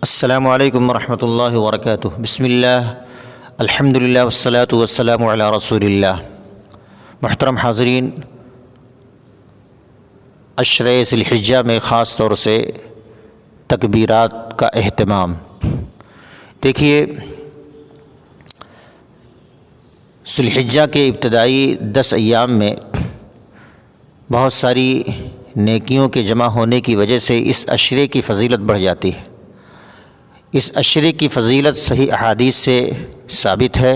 السلام علیکم ورحمۃ اللہ وبرکاتہ۔ بسم اللہ، الحمد للہ والصلاة والسلام علی رسول اللہ۔ محترم حاضرین، عشرہ ذی الحجہ میں خاص طور سے تکبیرات کا اہتمام۔ دیکھیے، ذی الحجہ کے ابتدائی 10 ایام میں بہت ساری نیکیوں کے جمع ہونے کی وجہ سے اس عشرے کی فضیلت بڑھ جاتی ہے۔ اس عشرے کی فضیلت صحیح احادیث سے ثابت ہے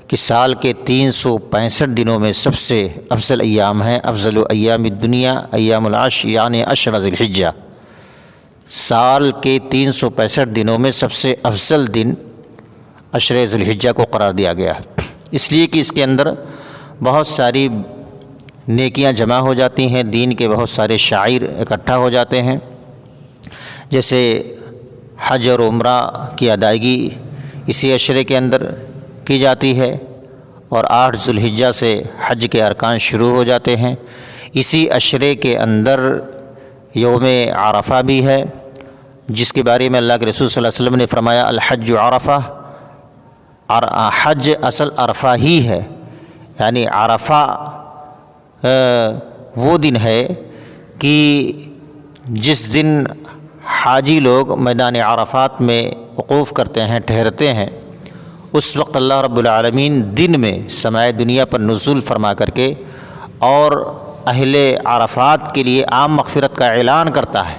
کہ سال کے 365 دنوں میں سب سے افضل ایام ہیں۔ افضل ایام الدنیا ایام العشر، یعنی عشر ذی الحجہ۔ سال کے 365 دنوں میں سب سے افضل دن عشر ذی الحجہ کو قرار دیا گیا ہے، اس لیے کہ اس کے اندر بہت ساری نیکیاں جمع ہو جاتی ہیں، دین کے بہت سارے شعائر اکٹھا ہو جاتے ہیں، جیسے حج اور عمرہ کی ادائیگی اسی عشرے کے اندر کی جاتی ہے، اور 8 ذی الحجہ سے حج کے ارکان شروع ہو جاتے ہیں۔ اسی عشرے کے اندر یوم عرفہ بھی ہے، جس کے بارے میں اللہ کے رسول صلی اللہ علیہ وسلم نے فرمایا الحج عرفہ، حج اصل عرفہ ہی ہے، یعنی عرفہ وہ دن ہے کہ جس دن حاجی لوگ میدان عرفات میں وقوف کرتے ہیں، ٹھہرتے ہیں، اس وقت اللہ رب العالمین دن میں سمائے دنیا پر نزول فرما کر کے اور اہل عرفات کے لیے عام مغفرت کا اعلان کرتا ہے،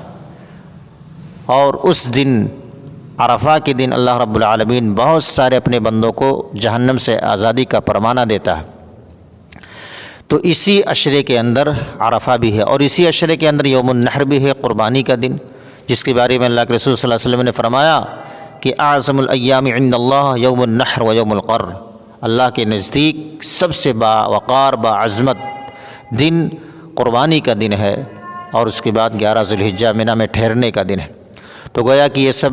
اور اس دن عرفہ کے دن اللہ رب العالمین بہت سارے اپنے بندوں کو جہنم سے آزادی کا پروانہ دیتا ہے۔ تو اسی عشرے کے اندر عرفہ بھی ہے، اور اسی عشرے کے اندر یوم النحر بھی ہے، قربانی کا دن، جس کے بارے میں اللہ کے رسول صلی اللہ علیہ وسلم نے فرمایا کہ اعظم الایام عند اللہ یوم النحر و یوم القر، اللہ کے نزدیک سب سے باوقار باعظمت دن قربانی کا دن ہے، اور اس کے بعد 11 ذی الحجہ منی میں ٹھہرنے کا دن ہے۔ تو گویا کہ یہ سب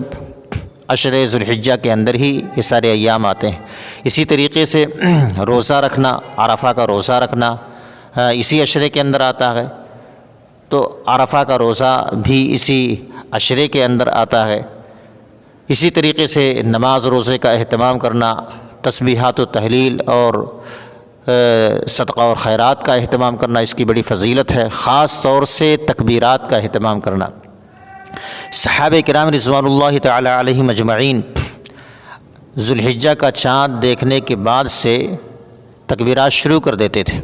عشرہ ذی الحجہ کے اندر ہی یہ سارے ایام آتے ہیں۔ اسی طریقے سے روزہ رکھنا، عرفہ کا روزہ رکھنا اسی عشرے کے اندر آتا ہے، تو عرفہ کا روزہ بھی اسی عشرے کے اندر آتا ہے۔ اسی طریقے سے نماز روزے کا اہتمام کرنا، تسبیحات و تحلیل اور صدقہ اور خیرات کا اہتمام کرنا، اس کی بڑی فضیلت ہے۔ خاص طور سے تکبیرات کا اہتمام کرنا۔ صحابہ کرام رضوان اللہ تعالی علیہم اجمعین ذی الحجہ کا چاند دیکھنے کے بعد سے تکبیرات شروع کر دیتے تھے،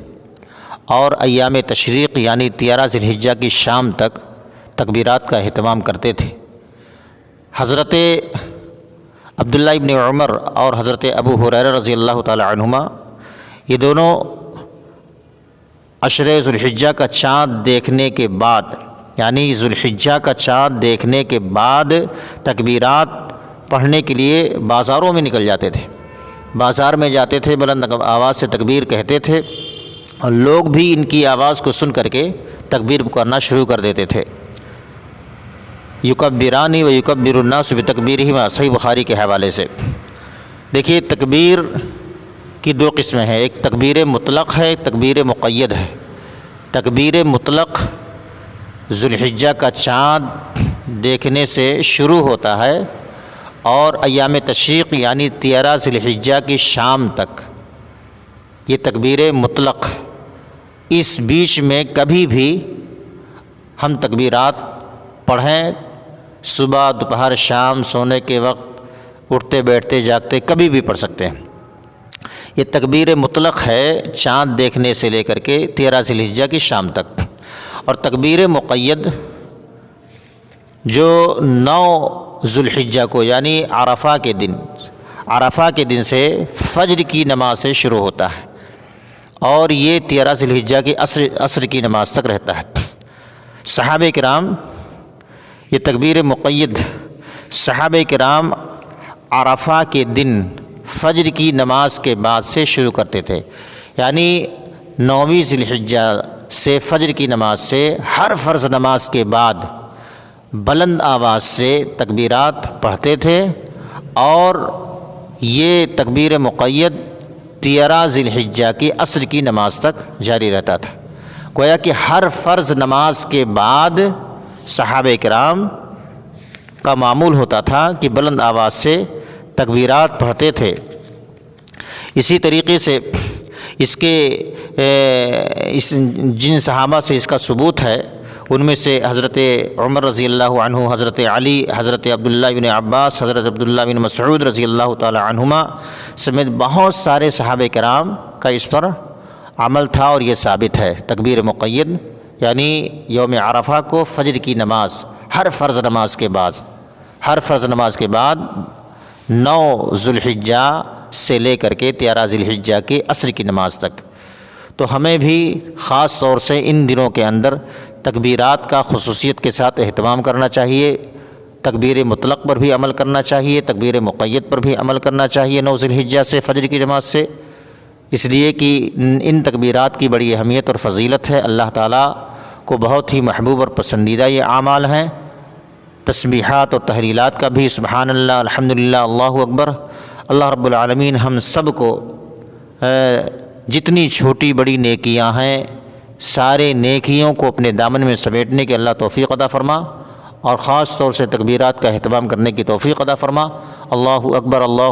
اور ایام تشریق یعنی 13 ذی الحجہ کی شام تک تکبیرات کا اہتمام کرتے تھے۔ حضرت عبداللہ ابن عمر اور حضرت ابو ہریرہ رضی اللہ تعالی عنہما، یہ دونوں عشرہ ذی الحجہ کا چاند دیکھنے کے بعد، یعنی ذی الحجہ کا چاند دیکھنے کے بعد تکبیرات پڑھنے کے لیے بازاروں میں نکل جاتے تھے۔ بازار میں جاتے تھے، بلند آواز سے تکبیر کہتے تھے، اور لوگ بھی ان کی آواز کو سن کر کے تکبیر کرنا شروع کر دیتے تھے۔ یکبرانی و یکبر الناس بتکبیرہما، صحیح بخاری کے حوالے سے۔ دیکھیے، تکبیر کی 2 قسمیں ہیں، ایک تکبیر مطلق ہے، ایک تکبیر مقید ہے۔ تکبیر مطلق ذی الحجہ کا چاند دیکھنے سے شروع ہوتا ہے، اور ایام تشریق یعنی 13 ذی الحجہ کی شام تک، یہ تکبیر مطلق۔ اس بیچ میں کبھی بھی ہم تکبیرات پڑھیں، صبح، دوپہر، شام، سونے کے وقت، اٹھتے بیٹھتے جاگتے، کبھی بھی پڑھ سکتے ہیں۔ یہ تکبیر مطلق ہے چاند دیکھنے سے لے کر کے 13 ذی الحجہ کی شام تک۔ اور تکبیر مقید جو 9 ذی الحجہ کو یعنی عرفہ کے دن سے فجر کی نماز سے شروع ہوتا ہے، اور یہ 13 ذی الحجہ کی عصر کی نماز تک رہتا ہے۔ صحابہ کرام، یہ تکبیر مقید صحابہ کرام عرفہ کے دن فجر کی نماز کے بعد سے شروع کرتے تھے، یعنی 9ویں ذی الحجہ سے فجر کی نماز سے ہر فرض نماز کے بعد بلند آواز سے تکبیرات پڑھتے تھے، اور یہ تکبیر مقید 13 ذی الحجہ کی عصر کی نماز تک جاری رہتا تھا۔ گویا کہ ہر فرض نماز کے بعد صحابہ کرام کا معمول ہوتا تھا کہ بلند آواز سے تکبیرات پڑھتے تھے۔ اسی طریقے سے جن صحابہ سے اس کا ثبوت ہے ان میں سے حضرت عمر رضی اللہ عنہ، حضرت علی، حضرت عبداللہ بن عباس، حضرت عبداللہ بن مسعود رضی اللہ تعالی عنہما سمیت بہت سارے صحابہ کرام کا اس پر عمل تھا، اور یہ ثابت ہے۔ تکبیر مقید یعنی یوم عرفہ کو فجر کی نماز ہر فرض نماز کے بعد 9 ذوالحجہ سے لے کر کے 13 ذی الحجہ کے عصر کی نماز تک، تو ہمیں بھی خاص طور سے ان دنوں کے اندر تکبیرات کا خصوصیت کے ساتھ اہتمام کرنا چاہیے۔ تکبیر مطلق پر بھی عمل کرنا چاہیے، تکبیر مقید پر بھی عمل کرنا چاہیے 9 ذی الحجہ سے فجر کی نماز سے، اس لیے کہ ان تکبیرات کی بڑی اہمیت اور فضیلت ہے۔ اللہ تعالیٰ کو بہت ہی محبوب اور پسندیدہ یہ اعمال ہیں۔ تسبیحات اور تحلیلات کا بھی سبحان اللہ، الحمدللہ، اللہ اکبر۔ اللہ رب العالمین ہم سب کو جتنی چھوٹی بڑی نیکیاں ہیں سارے نیکیوں کو اپنے دامن میں سمیٹنے کے اللہ توفیق عطا فرما، اور خاص طور سے تکبیرات کا اہتمام کرنے کی توفیق عطا فرما۔ اللہ اکبر، اللہ